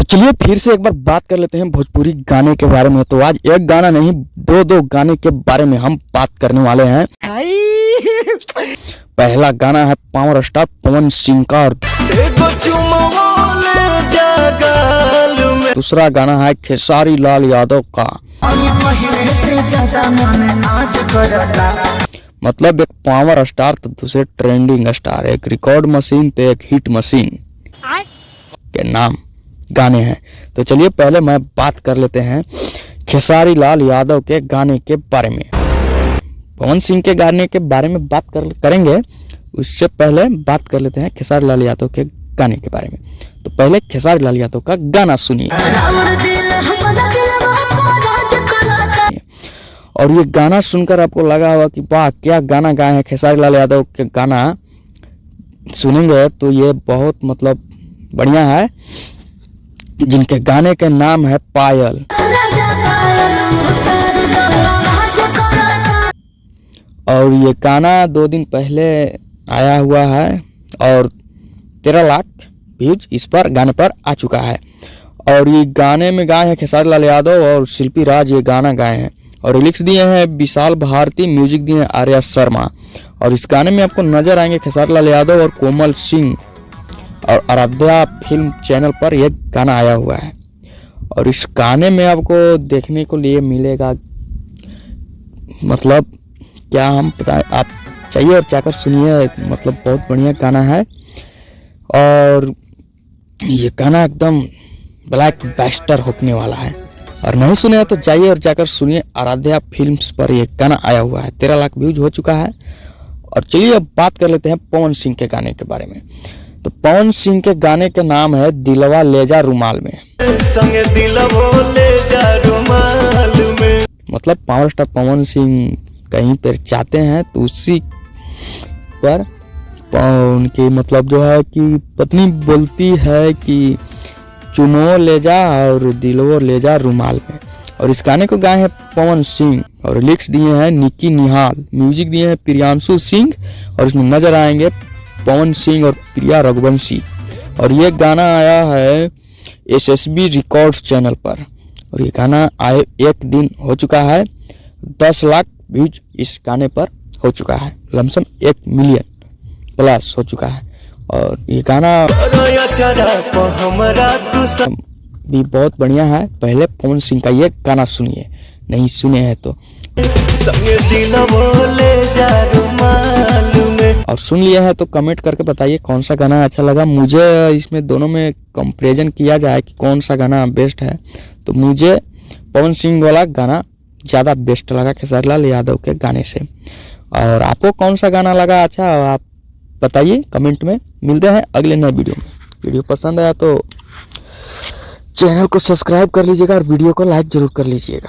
चलिए फिर से एक बार बात कर लेते हैं भोजपुरी गाने के बारे में। तो आज एक गाना नहीं, दो गाने के बारे में हम बात करने वाले हैं। पहला गाना है पावर स्टार पवन सिंह का और दूसरा गाना है खेसारी लाल यादव का। मतलब एक पावर स्टार तो दूसरे ट्रेंडिंग स्टार, एक रिकॉर्ड मशीन तो एक हिट मशीन के नाम गाने हैं। तो चलिए पहले मैं बात कर लेते हैं खेसारी लाल यादव के गाने के बारे में। पवन सिंह के गाने के बारे में बात करेंगे, उससे पहले बात कर लेते हैं खेसारी लाल यादव के गाने के बारे में। तो पहले खेसारी लाल यादव का गाना सुनिए। और ये गाना सुनकर आपको लगा होगा कि वाह क्या गाना गाए हैं खेसारी लाल यादव के। गाना सुनेंगे तो ये बहुत मतलब बढ़िया है, जिनके गाने के नाम है पायल। और ये गाना 2 दिन पहले आया हुआ है और 13 लाख व्यूज इस पर गाने पर आ चुका है। और ये गाने में गाए हैं खेसारी लाल यादव और शिल्पी राज, ये गाना गाए हैं। और लिरिक्स दिए हैं विशाल भारती, म्यूजिक दिए हैं आर्या शर्मा। और इस गाने में आपको नजर आएंगे खेसारी लाल यादव और कोमल सिंह। और आराध्या फिल्म चैनल पर यह गाना आया हुआ है। और इस गाने में आपको देखने को लिए मिलेगा, मतलब क्या हम बताएं, आप चाहिए और चाहकर सुनिए। मतलब बहुत बढ़िया गाना है और ये गाना एकदम ब्लैक बैस्टर होने वाला है। और नहीं सुने तो जाइए और जाकर सुनिए, आराध्या फिल्म्स पर यह गाना आया हुआ है। 13 लाख व्यूज हो चुका है। और चलिए अब बात कर लेते हैं पवन सिंह के गाने के बारे में। तो पवन सिंह के गाने के नाम है दिलवा ले जा रुमाल में। मतलब पावर स्टार पवन सिंह कहीं पर चाहते हैं तो उसी पर उनकी मतलब जो है कि पत्नी बोलती है कि चुमो ले जा और दिलवो ले जा रुमाल में। और इस गाने को गाए हैं पवन सिंह और लिरिक्स दिए हैं निकी निहाल, म्यूजिक दिए हैं प्रियांशु सिंह। और इसमें नजर आएंगे पवन सिंह और प्रिया रघुवंशी। और ये गाना आया है SSB रिकॉर्ड्स चैनल पर। और ये गाना आए 1 दिन हो चुका है, 10 लाख व्यूज इस गाने पर हो चुका है, लमसम 1 मिलियन प्लस हो चुका है। और ये गाना भी बहुत बढ़िया है। पहले पवन सिंह का ये गाना सुनिए, नहीं सुने हैं तो। और सुन लिए हैं तो कमेंट करके बताइए कौन सा गाना अच्छा लगा। मुझे इसमें दोनों में कंपैरिजन किया जाए कि कौन सा गाना बेस्ट है, तो मुझे पवन सिंह वाला गाना ज़्यादा बेस्ट लगा खेसारी लाल यादव के गाने से। और आपको कौन सा गाना लगा अच्छा, आप बताइए कमेंट में। मिलते हैं अगले नए वीडियो में। वीडियो पसंद आया तो चैनल को सब्सक्राइब कर लीजिएगा और वीडियो को लाइक जरूर कर लीजिएगा।